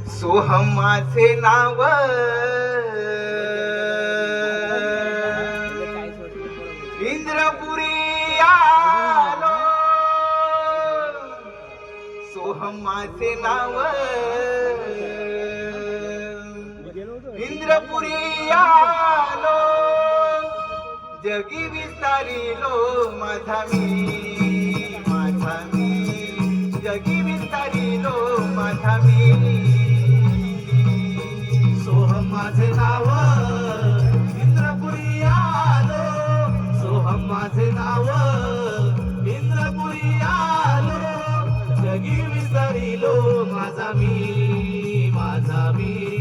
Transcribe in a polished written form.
सोहम माझे नाव, इंद्रपुरी आलो. सोहम माझे नाव, इंद्रपुरी आलो. जगी विस्तारिलो माझा मी, माझा मी. जगी विस्तारिलो माझा मी. सोहम माझे नाव, इंद्रपुरी आलो. सोहम माझे नाव, इंद्रपुरी आलो. जगी विस्तारिलो माझा मी, माझा मी.